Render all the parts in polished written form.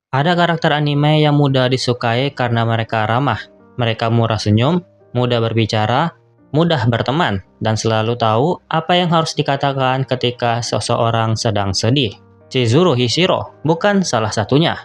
Ada karakter anime yang mudah disukai karena mereka ramah. Mereka murah senyum, mudah berbicara, mudah berteman, dan selalu tahu apa yang harus dikatakan ketika seseorang sedang sedih. Chizuru Hishiro bukan salah satunya.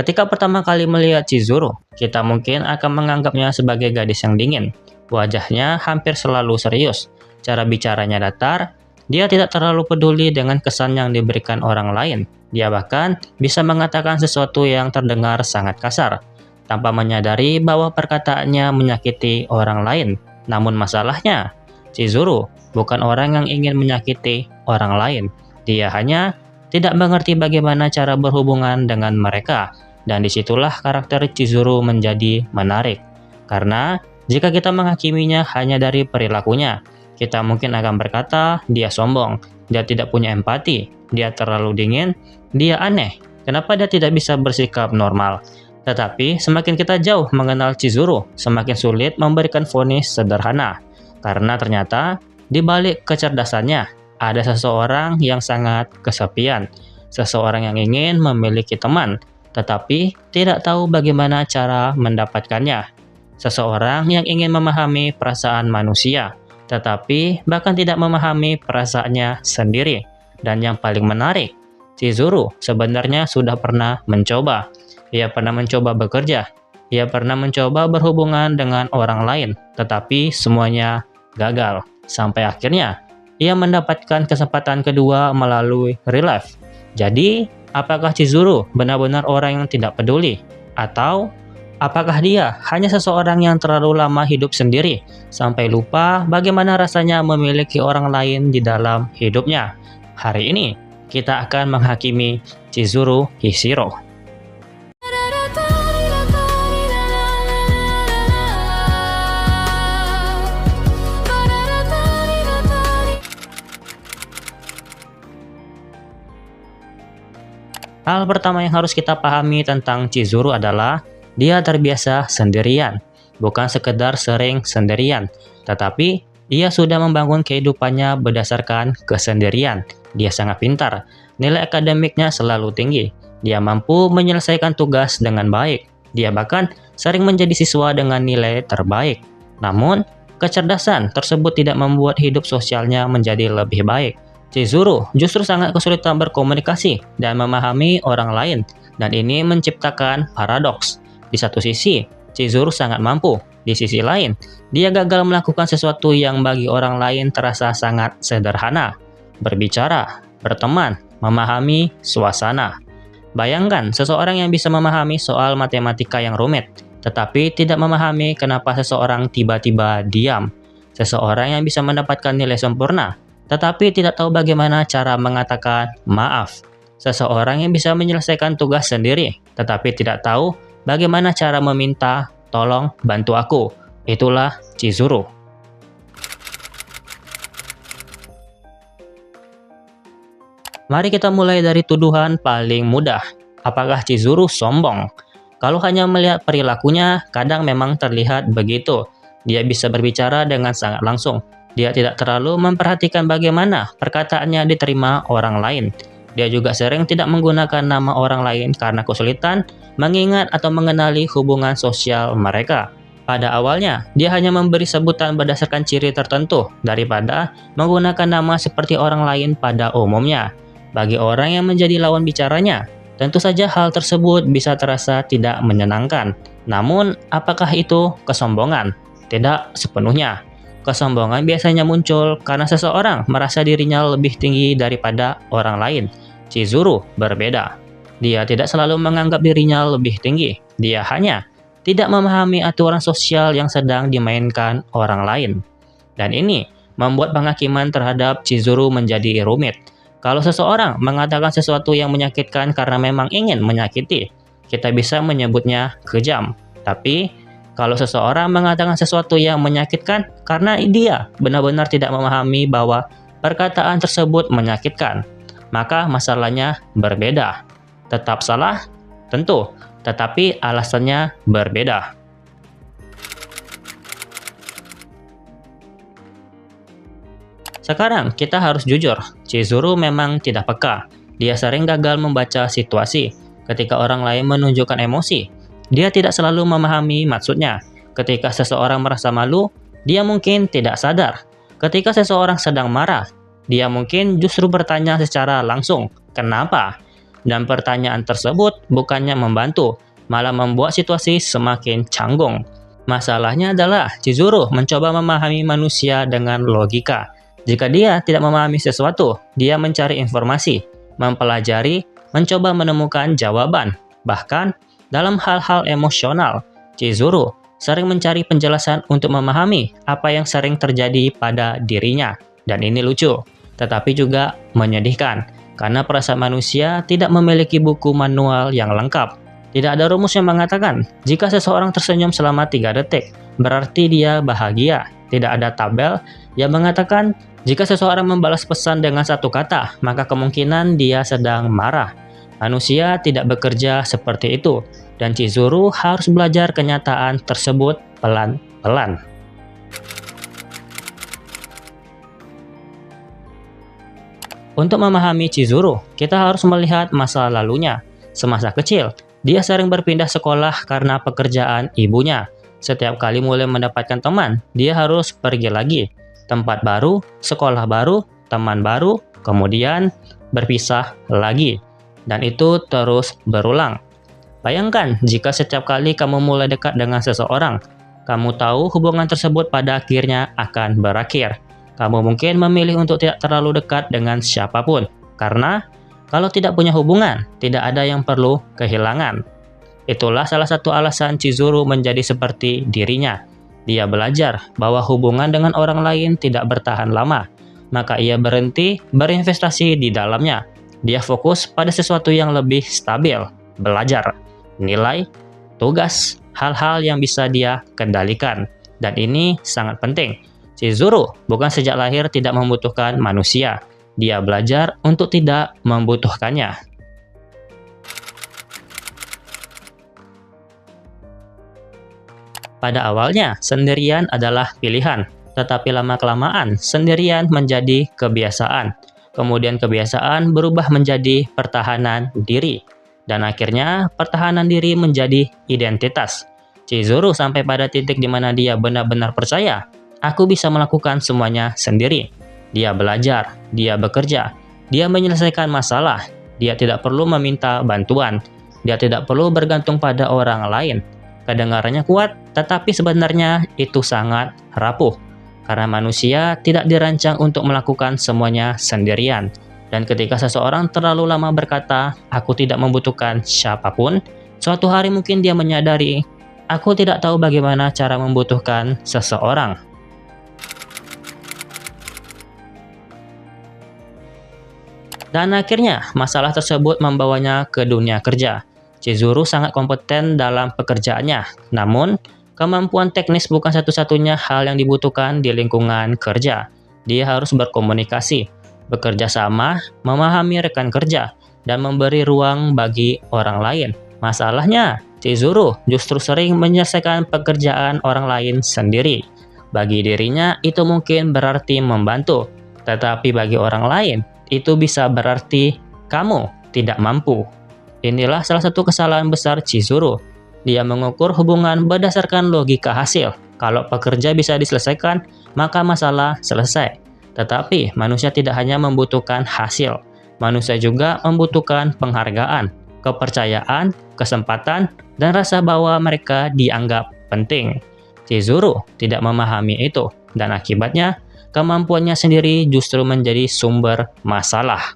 Ketika pertama kali melihat Chizuru, kita mungkin akan menganggapnya sebagai gadis yang dingin. Wajahnya hampir selalu serius, cara bicaranya datar, dia tidak terlalu peduli dengan kesan yang diberikan orang lain. Dia bahkan bisa mengatakan sesuatu yang terdengar sangat kasar, tanpa menyadari bahwa perkataannya menyakiti orang lain. Namun masalahnya, Chizuru bukan orang yang ingin menyakiti orang lain. Dia hanya tidak mengerti bagaimana cara berhubungan dengan mereka. Dan disitulah karakter Chizuru menjadi menarik. Karena jika kita menghakiminya hanya dari perilakunya, kita mungkin akan berkata, dia sombong, dia tidak punya empati, dia terlalu dingin, dia aneh. Kenapa dia tidak bisa bersikap normal? Tetapi semakin kita jauh mengenal Chizuru, semakin sulit memberikan vonis sederhana. Karena ternyata di balik kecerdasannya, ada seseorang yang sangat kesepian. Seseorang yang ingin memiliki teman, tetapi tidak tahu bagaimana cara mendapatkannya. Seseorang yang ingin memahami perasaan manusia, tetapi bahkan tidak memahami perasaannya sendiri. Dan yang paling menarik, Chizuru sebenarnya sudah pernah mencoba. Ia pernah mencoba bekerja, ia pernah mencoba berhubungan dengan orang lain, tetapi semuanya gagal. Sampai akhirnya, ia mendapatkan kesempatan kedua melalui real life. Jadi, apakah Chizuru benar-benar orang yang tidak peduli? Atau apakah dia hanya seseorang yang terlalu lama hidup sendiri, sampai lupa bagaimana rasanya memiliki orang lain di dalam hidupnya? Hari ini, kita akan menghakimi Chizuru Hishiro. Hal pertama yang harus kita pahami tentang Chizuru adalah dia terbiasa sendirian, bukan sekedar sering sendirian, tetapi dia sudah membangun kehidupannya berdasarkan kesendirian. Dia sangat pintar, nilai akademiknya selalu tinggi, dia mampu menyelesaikan tugas dengan baik, dia bahkan sering menjadi siswa dengan nilai terbaik. Namun, kecerdasan tersebut tidak membuat hidup sosialnya menjadi lebih baik. Chizuru justru sangat kesulitan berkomunikasi dan memahami orang lain, dan ini menciptakan paradoks. Di satu sisi, Chizuru sangat mampu. Di sisi lain, dia gagal melakukan sesuatu yang bagi orang lain terasa sangat sederhana. Berbicara, berteman, memahami suasana. Bayangkan seseorang yang bisa memahami soal matematika yang rumit, tetapi tidak memahami kenapa seseorang tiba-tiba diam. Seseorang yang bisa mendapatkan nilai sempurna, tetapi tidak tahu bagaimana cara mengatakan maaf. Seseorang yang bisa menyelesaikan tugas sendiri, tetapi tidak tahu bagaimana cara meminta, tolong bantu aku. Itulah Chizuru. Mari kita mulai dari tuduhan paling mudah. Apakah Chizuru sombong? Kalau hanya melihat perilakunya, kadang memang terlihat begitu. Dia bisa berbicara dengan sangat langsung. Dia tidak terlalu memperhatikan bagaimana perkataannya diterima orang lain. Dia juga sering tidak menggunakan nama orang lain karena kesulitan mengingat atau mengenali hubungan sosial mereka. Pada awalnya, dia hanya memberi sebutan berdasarkan ciri tertentu daripada menggunakan nama seperti orang lain pada umumnya. Bagi orang yang menjadi lawan bicaranya, tentu saja hal tersebut bisa terasa tidak menyenangkan. Namun, apakah itu kesombongan? Tidak sepenuhnya. Kesombongan biasanya muncul karena seseorang merasa dirinya lebih tinggi daripada orang lain. Chizuru berbeda. Dia tidak selalu menganggap dirinya lebih tinggi. Dia hanya tidak memahami aturan sosial yang sedang dimainkan orang lain. Dan ini membuat penghakiman terhadap Chizuru menjadi rumit. Kalau seseorang mengatakan sesuatu yang menyakitkan karena memang ingin menyakiti, kita bisa menyebutnya kejam. Tapi kalau seseorang mengatakan sesuatu yang menyakitkan karena dia benar-benar tidak memahami bahwa perkataan tersebut menyakitkan, maka masalahnya berbeda. Tetap salah? Tentu, tetapi alasannya berbeda. Sekarang kita harus jujur, Chizuru memang tidak peka. Dia sering gagal membaca situasi. Ketika orang lain menunjukkan emosi, dia tidak selalu memahami maksudnya. Ketika seseorang merasa malu, dia mungkin tidak sadar. Ketika seseorang sedang marah, dia mungkin justru bertanya secara langsung, "Kenapa?" Dan pertanyaan tersebut bukannya membantu, malah membuat situasi semakin canggung. Masalahnya adalah Chizuru mencoba memahami manusia dengan logika. Jika dia tidak memahami sesuatu, dia mencari informasi, mempelajari, mencoba menemukan jawaban. Bahkan, dalam hal-hal emosional, Chizuru sering mencari penjelasan untuk memahami apa yang sering terjadi pada dirinya. Dan ini lucu, tetapi juga menyedihkan, karena perasaan manusia tidak memiliki buku manual yang lengkap. Tidak ada rumus yang mengatakan, jika seseorang tersenyum selama 3 detik, berarti dia bahagia. Tidak ada tabel yang mengatakan, jika seseorang membalas pesan dengan 1 kata, maka kemungkinan dia sedang marah. Manusia tidak bekerja seperti itu, dan Chizuru harus belajar kenyataan tersebut pelan-pelan. Untuk memahami Chizuru, kita harus melihat masa lalunya. Semasa kecil, dia sering berpindah sekolah karena pekerjaan ibunya. Setiap kali mulai mendapatkan teman, dia harus pergi lagi. Tempat baru, sekolah baru, teman baru, kemudian berpisah lagi. Dan itu terus berulang. Bayangkan jika setiap kali kamu mulai dekat dengan seseorang, kamu tahu hubungan tersebut pada akhirnya akan berakhir. Kamu mungkin memilih untuk tidak terlalu dekat dengan siapapun, karena kalau tidak punya hubungan, tidak ada yang perlu kehilangan. Itulah salah satu alasan Chizuru menjadi seperti dirinya. Dia belajar bahwa hubungan dengan orang lain tidak bertahan lama, maka ia berhenti berinvestasi di dalamnya. Dia fokus pada sesuatu yang lebih stabil, belajar, nilai, tugas, hal-hal yang bisa dia kendalikan. Dan ini sangat penting. Chizuru bukan sejak lahir tidak membutuhkan manusia. Dia belajar untuk tidak membutuhkannya. Pada awalnya, sendirian adalah pilihan, tetapi lama-kelamaan sendirian menjadi kebiasaan. Kemudian kebiasaan berubah menjadi pertahanan diri. Dan akhirnya pertahanan diri menjadi identitas. Chizuru sampai pada titik di mana dia benar-benar percaya, aku bisa melakukan semuanya sendiri. Dia belajar, dia bekerja, dia menyelesaikan masalah, dia tidak perlu meminta bantuan, dia tidak perlu bergantung pada orang lain. Kedengarannya kuat, tetapi sebenarnya itu sangat rapuh. Karena manusia tidak dirancang untuk melakukan semuanya sendirian. Dan ketika seseorang terlalu lama berkata, aku tidak membutuhkan siapapun, suatu hari mungkin dia menyadari, aku tidak tahu bagaimana cara membutuhkan seseorang. Dan akhirnya, masalah tersebut membawanya ke dunia kerja. Chizuru sangat kompeten dalam pekerjaannya, namun kemampuan teknis bukan satu-satunya hal yang dibutuhkan di lingkungan kerja. Dia harus berkomunikasi, bekerja sama, memahami rekan kerja, dan memberi ruang bagi orang lain. Masalahnya, Chizuru justru sering menyelesaikan pekerjaan orang lain sendiri. Bagi dirinya, itu mungkin berarti membantu, tetapi bagi orang lain, itu bisa berarti kamu tidak mampu. Inilah salah satu kesalahan besar Chizuru. Dia mengukur hubungan berdasarkan logika hasil. Kalau pekerja bisa diselesaikan, maka masalah selesai. Tetapi manusia tidak hanya membutuhkan hasil. Manusia juga membutuhkan penghargaan, kepercayaan, kesempatan, dan rasa bahwa mereka dianggap penting. Chizuru tidak memahami itu, dan akibatnya kemampuannya sendiri justru menjadi sumber masalah.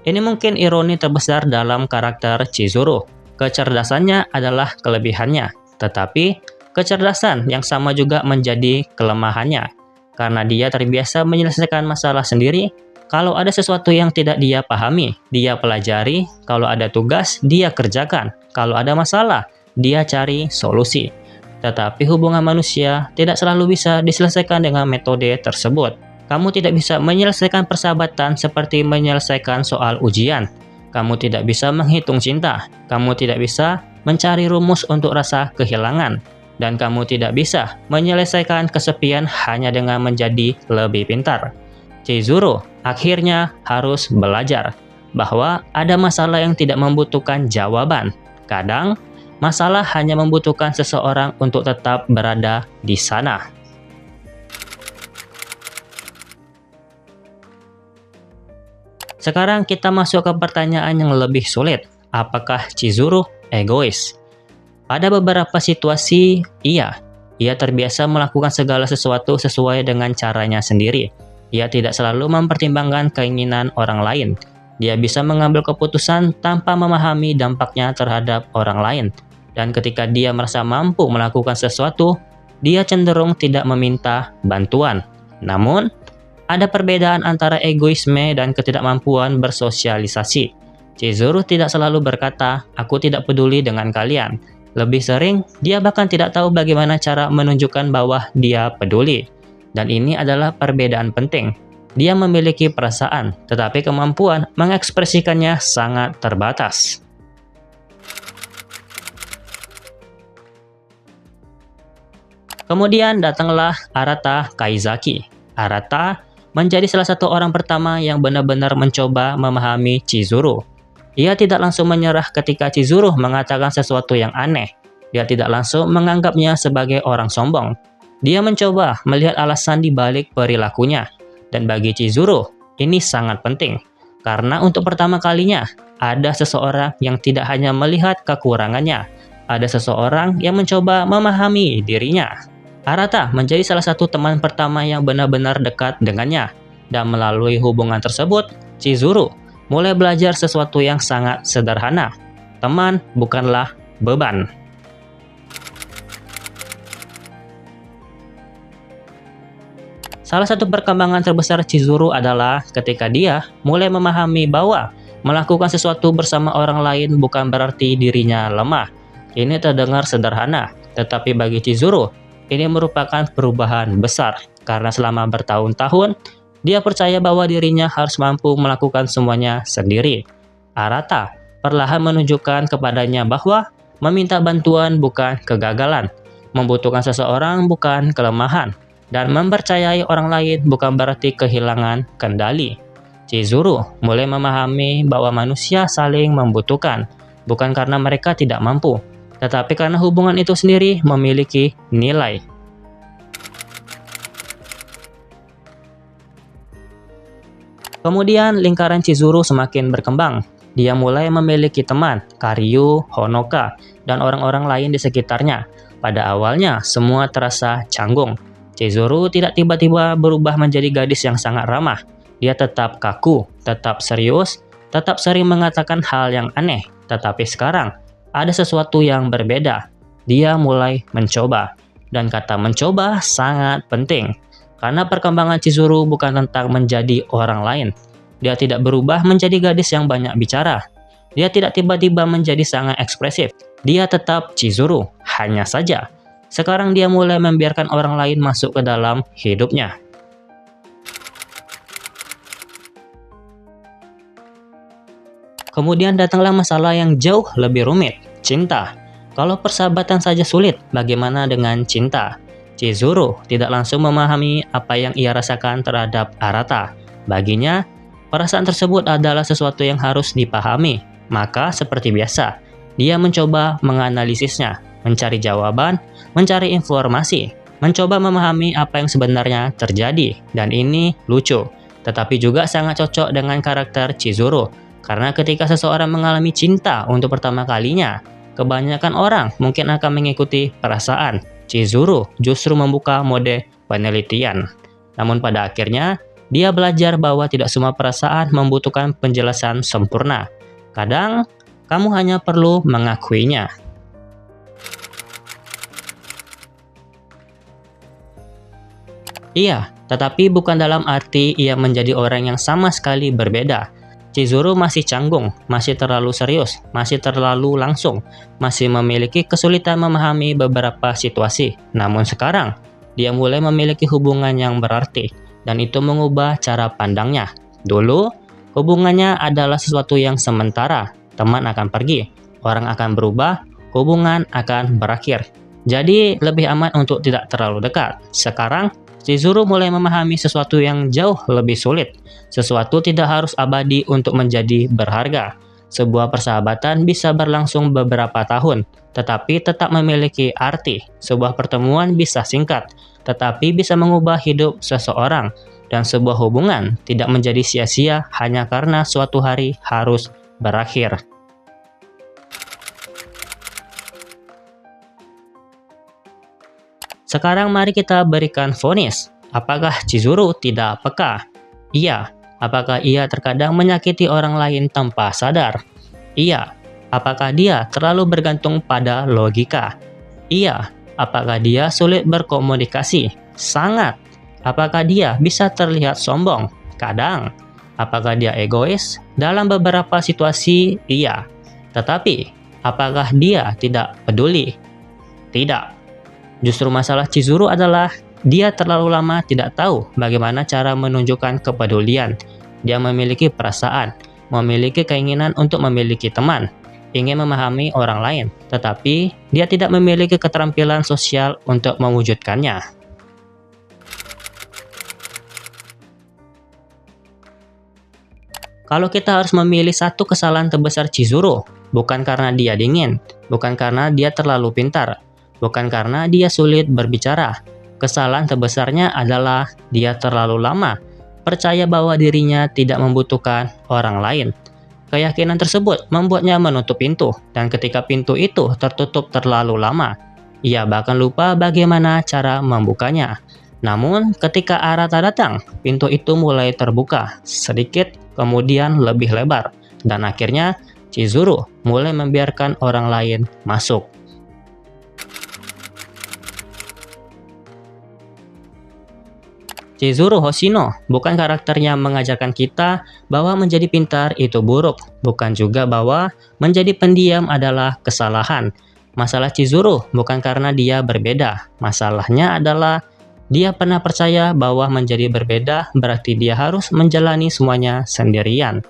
Ini mungkin ironi terbesar dalam karakter Chizuru. Kecerdasannya adalah kelebihannya, tetapi kecerdasan yang sama juga menjadi kelemahannya. Karena dia terbiasa menyelesaikan masalah sendiri, kalau ada sesuatu yang tidak dia pahami, dia pelajari, kalau ada tugas, dia kerjakan, kalau ada masalah, dia cari solusi. Tetapi hubungan manusia tidak selalu bisa diselesaikan dengan metode tersebut. Kamu tidak bisa menyelesaikan persahabatan seperti menyelesaikan soal ujian. Kamu tidak bisa menghitung cinta. Kamu tidak bisa mencari rumus untuk rasa kehilangan. Dan kamu tidak bisa menyelesaikan kesepian hanya dengan menjadi lebih pintar. Chizuru akhirnya harus belajar bahwa ada masalah yang tidak membutuhkan jawaban. Kadang, masalah hanya membutuhkan seseorang untuk tetap berada di sana. Sekarang kita masuk ke pertanyaan yang lebih sulit. Apakah Chizuru egois? Pada beberapa situasi, iya. Ia terbiasa melakukan segala sesuatu sesuai dengan caranya sendiri. Ia tidak selalu mempertimbangkan keinginan orang lain. Dia bisa mengambil keputusan tanpa memahami dampaknya terhadap orang lain. Dan ketika dia merasa mampu melakukan sesuatu, dia cenderung tidak meminta bantuan. Namun, ada perbedaan antara egoisme dan ketidakmampuan bersosialisasi. Chizuru tidak selalu berkata, "Aku tidak peduli dengan kalian." Lebih sering, dia bahkan tidak tahu bagaimana cara menunjukkan bahwa dia peduli. Dan ini adalah perbedaan penting. Dia memiliki perasaan, tetapi kemampuan mengekspresikannya sangat terbatas. Kemudian datanglah Arata Kaizaki. Arata menjadi salah satu orang pertama yang benar-benar mencoba memahami Chizuru. Ia tidak langsung menyerah ketika Chizuru mengatakan sesuatu yang aneh. Dia tidak langsung menganggapnya sebagai orang sombong. Dia mencoba melihat alasan di balik perilakunya. Dan bagi Chizuru, ini sangat penting. Karena untuk pertama kalinya, ada seseorang yang tidak hanya melihat kekurangannya. Ada seseorang yang mencoba memahami dirinya. Arata menjadi salah satu teman pertama yang benar-benar dekat dengannya. Dan melalui hubungan tersebut, Chizuru mulai belajar sesuatu yang sangat sederhana. Teman bukanlah beban. Salah satu perkembangan terbesar Chizuru adalah ketika dia mulai memahami bahwa melakukan sesuatu bersama orang lain bukan berarti dirinya lemah. Ini terdengar sederhana, tetapi bagi Chizuru, ini merupakan perubahan besar. Karena selama bertahun-tahun, dia percaya bahwa dirinya harus mampu melakukan semuanya sendiri. Arata perlahan menunjukkan kepadanya bahwa meminta bantuan bukan kegagalan, membutuhkan seseorang bukan kelemahan, dan mempercayai orang lain bukan berarti kehilangan kendali. Chizuru mulai memahami bahwa manusia saling membutuhkan, bukan karena mereka tidak mampu, tetapi karena hubungan itu sendiri memiliki nilai. Kemudian lingkaran Chizuru semakin berkembang. Dia mulai memiliki teman, Karyu, Honoka, dan orang-orang lain di sekitarnya. Pada awalnya, semua terasa canggung. Chizuru tidak tiba-tiba berubah menjadi gadis yang sangat ramah. Dia tetap kaku, tetap serius, tetap sering mengatakan hal yang aneh. Tetapi sekarang, ada sesuatu yang berbeda. Dia mulai mencoba. Dan kata mencoba sangat penting. Karena perkembangan Chizuru bukan tentang menjadi orang lain. Dia tidak berubah menjadi gadis yang banyak bicara. Dia tidak tiba-tiba menjadi sangat ekspresif. Dia tetap Chizuru, hanya saja sekarang dia mulai membiarkan orang lain masuk ke dalam hidupnya. Kemudian datanglah masalah yang jauh lebih rumit, cinta. Kalau persahabatan saja sulit, bagaimana dengan cinta? Chizuru tidak langsung memahami apa yang ia rasakan terhadap Arata. Baginya, perasaan tersebut adalah sesuatu yang harus dipahami. Maka seperti biasa, dia mencoba menganalisisnya, mencari jawaban, mencari informasi, mencoba memahami apa yang sebenarnya terjadi. Dan ini lucu, tetapi juga sangat cocok dengan karakter Chizuru. Karena ketika seseorang mengalami cinta untuk pertama kalinya, kebanyakan orang mungkin akan mengikuti perasaan. Chizuru justru membuka mode penelitian. Namun pada akhirnya, dia belajar bahwa tidak semua perasaan membutuhkan penjelasan sempurna. Kadang, kamu hanya perlu mengakuinya. Iya, tetapi bukan dalam arti ia menjadi orang yang sama sekali berbeda. Chizuru masih canggung, masih terlalu serius, masih terlalu langsung, masih memiliki kesulitan memahami beberapa situasi. Namun sekarang, dia mulai memiliki hubungan yang berarti, dan itu mengubah cara pandangnya. Dulu, hubungannya adalah sesuatu yang sementara, teman akan pergi, orang akan berubah, hubungan akan berakhir. Jadi, lebih aman untuk tidak terlalu dekat. Sekarang, Chizuru mulai memahami sesuatu yang jauh lebih sulit. Sesuatu tidak harus abadi untuk menjadi berharga. Sebuah persahabatan bisa berlangsung beberapa tahun, tetapi tetap memiliki arti. Sebuah pertemuan bisa singkat, tetapi bisa mengubah hidup seseorang. Dan sebuah hubungan tidak menjadi sia-sia hanya karena suatu hari harus berakhir. Sekarang mari kita berikan vonis. Apakah Chizuru tidak peka? Iya. Apakah ia terkadang menyakiti orang lain tanpa sadar? Iya. Apakah dia terlalu bergantung pada logika? Iya. Apakah dia sulit berkomunikasi? Sangat. Apakah dia bisa terlihat sombong? Kadang. Apakah dia egois? Dalam beberapa situasi, iya. Tetapi, apakah dia tidak peduli? Tidak. Justru masalah Chizuru adalah dia terlalu lama tidak tahu bagaimana cara menunjukkan kepedulian. Dia memiliki perasaan, memiliki keinginan untuk memiliki teman, ingin memahami orang lain, tetapi dia tidak memiliki keterampilan sosial untuk mewujudkannya. Kalau kita harus memilih satu kesalahan terbesar Chizuru, bukan karena dia dingin, bukan karena dia terlalu pintar, bukan karena dia sulit berbicara. Kesalahan terbesarnya adalah dia terlalu lama percaya bahwa dirinya tidak membutuhkan orang lain. Keyakinan tersebut membuatnya menutup pintu, dan ketika pintu itu tertutup terlalu lama, ia bahkan lupa bagaimana cara membukanya. Namun, ketika Arata datang, pintu itu mulai terbuka sedikit, kemudian lebih lebar, dan akhirnya Chizuru mulai membiarkan orang lain masuk. Chizuru Hoshino bukan karakter yang mengajarkan kita bahwa menjadi pintar itu buruk, bukan juga bahwa menjadi pendiam adalah kesalahan. Masalah Chizuru bukan karena dia berbeda, masalahnya adalah dia pernah percaya bahwa menjadi berbeda berarti dia harus menjalani semuanya sendirian.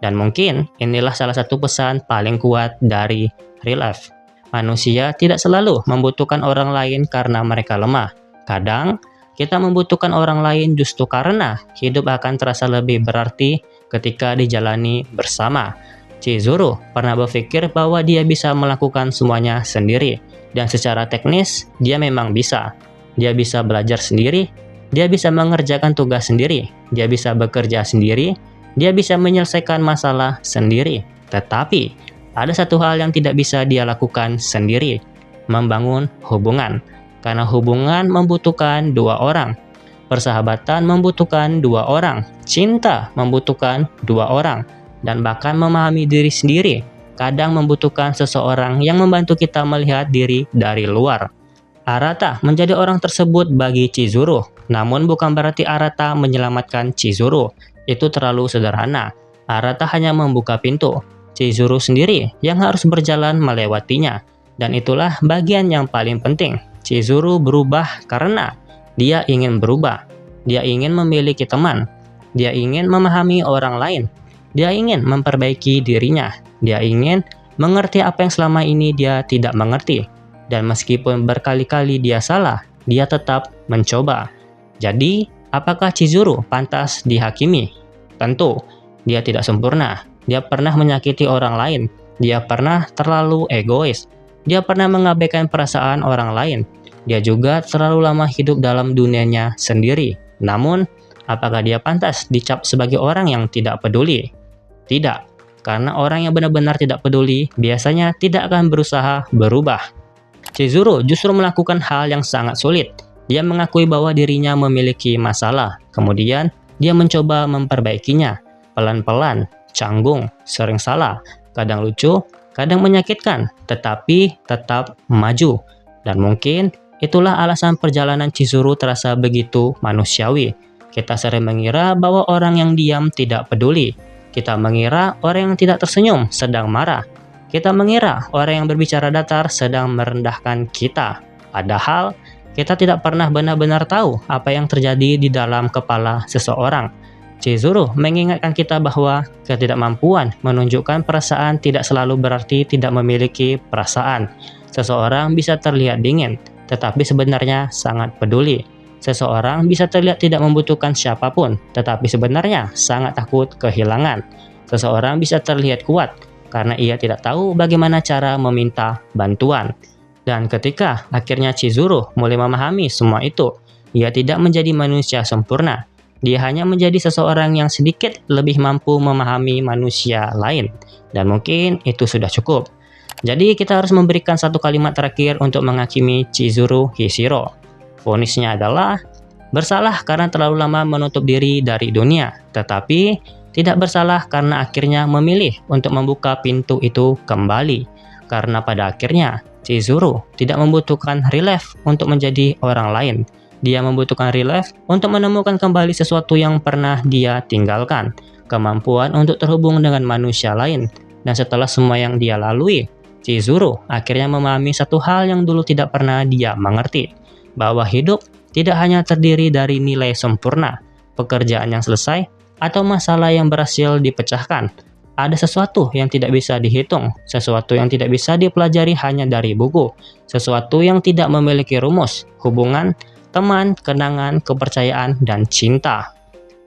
Dan mungkin inilah salah satu pesan paling kuat dari real life. Manusia tidak selalu membutuhkan orang lain karena mereka lemah. Kadang, kita membutuhkan orang lain justru karena hidup akan terasa lebih berarti ketika dijalani bersama. Chizuru pernah berpikir bahwa dia bisa melakukan semuanya sendiri. Dan secara teknis, dia memang bisa. Dia bisa belajar sendiri, dia bisa mengerjakan tugas sendiri, dia bisa bekerja sendiri, dia bisa menyelesaikan masalah sendiri. Tetapi, ada satu hal yang tidak bisa dia lakukan sendiri, membangun hubungan. Karena hubungan membutuhkan dua orang, persahabatan membutuhkan dua orang, cinta membutuhkan dua orang, dan bahkan memahami diri sendiri kadang membutuhkan seseorang yang membantu kita melihat diri dari luar. Arata menjadi orang tersebut bagi Chizuru, namun bukan berarti Arata menyelamatkan Chizuru. Itu terlalu sederhana. Arata hanya membuka pintu. Chizuru sendiri yang harus berjalan melewatinya. Dan itulah bagian yang paling penting. Chizuru berubah karena dia ingin berubah. Dia ingin memiliki teman. Dia ingin memahami orang lain. Dia ingin memperbaiki dirinya. Dia ingin mengerti apa yang selama ini dia tidak mengerti. Dan meskipun berkali-kali dia salah, dia tetap mencoba. Jadi, apakah Chizuru pantas dihakimi? Tentu, dia tidak sempurna. Dia pernah menyakiti orang lain. Dia pernah terlalu egois. Dia pernah mengabaikan perasaan orang lain. Dia juga terlalu lama hidup dalam dunianya sendiri. Namun, apakah dia pantas dicap sebagai orang yang tidak peduli? Tidak, karena orang yang benar-benar tidak peduli biasanya tidak akan berusaha berubah. Chizuru justru melakukan hal yang sangat sulit. Dia mengakui bahwa dirinya memiliki masalah. Kemudian, dia mencoba memperbaikinya. Pelan-pelan, canggung, sering salah, kadang lucu, kadang menyakitkan, tetapi tetap maju. Dan mungkin itulah alasan perjalanan Chizuru terasa begitu manusiawi. Kita sering mengira bahwa orang yang diam tidak peduli. Kita mengira orang yang tidak tersenyum sedang marah. Kita mengira orang yang berbicara datar sedang merendahkan kita. Padahal, kita tidak pernah benar-benar tahu apa yang terjadi di dalam kepala seseorang. Chizuru mengingatkan kita bahwa ketidakmampuan menunjukkan perasaan tidak selalu berarti tidak memiliki perasaan. Seseorang bisa terlihat dingin, tetapi sebenarnya sangat peduli. Seseorang bisa terlihat tidak membutuhkan siapapun, tetapi sebenarnya sangat takut kehilangan. Seseorang bisa terlihat kuat karena ia tidak tahu bagaimana cara meminta bantuan. Dan ketika akhirnya Chizuru mulai memahami semua itu, ia tidak menjadi manusia sempurna. Dia hanya menjadi seseorang yang sedikit lebih mampu memahami manusia lain. Dan mungkin itu sudah cukup. Jadi kita harus memberikan satu kalimat terakhir untuk menghakimi Chizuru Hishiro. Vonisnya adalah bersalah karena terlalu lama menutup diri dari dunia, tetapi tidak bersalah karena akhirnya memilih untuk membuka pintu itu kembali. Karena pada akhirnya Chizuru tidak membutuhkan relief untuk menjadi orang lain. Dia membutuhkan relief untuk menemukan kembali sesuatu yang pernah dia tinggalkan, kemampuan untuk terhubung dengan manusia lain. Dan setelah semua yang dia lalui, Chizuru akhirnya memahami satu hal yang dulu tidak pernah dia mengerti, bahwa hidup tidak hanya terdiri dari nilai sempurna, pekerjaan yang selesai, atau masalah yang berhasil dipecahkan. Ada sesuatu yang tidak bisa dihitung, sesuatu yang tidak bisa dipelajari hanya dari buku, sesuatu yang tidak memiliki rumus, hubungan, teman, kenangan, kepercayaan, dan cinta.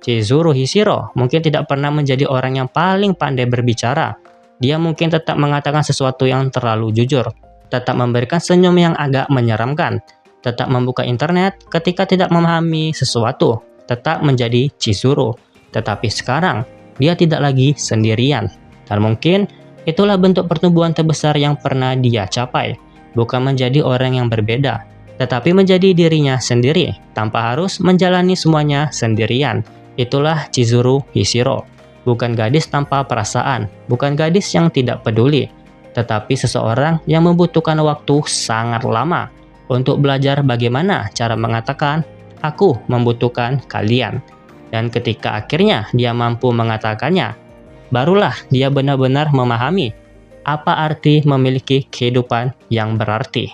Chizuru Hishiro mungkin tidak pernah menjadi orang yang paling pandai berbicara. Dia mungkin tetap mengatakan sesuatu yang terlalu jujur, tetap memberikan senyum yang agak menyeramkan, tetap membuka internet ketika tidak memahami sesuatu, tetap menjadi Chizuru. Tetapi sekarang, dia tidak lagi sendirian. Dan mungkin itulah bentuk pertumbuhan terbesar yang pernah dia capai. Bukan menjadi orang yang berbeda, tetapi menjadi dirinya sendiri, tanpa harus menjalani semuanya sendirian. Itulah Chizuru Hishiro. Bukan gadis tanpa perasaan, bukan gadis yang tidak peduli, tetapi seseorang yang membutuhkan waktu sangat lama untuk belajar bagaimana cara mengatakan, "Aku membutuhkan kalian." Dan ketika akhirnya dia mampu mengatakannya, barulah dia benar-benar memahami apa arti memiliki kehidupan yang berarti.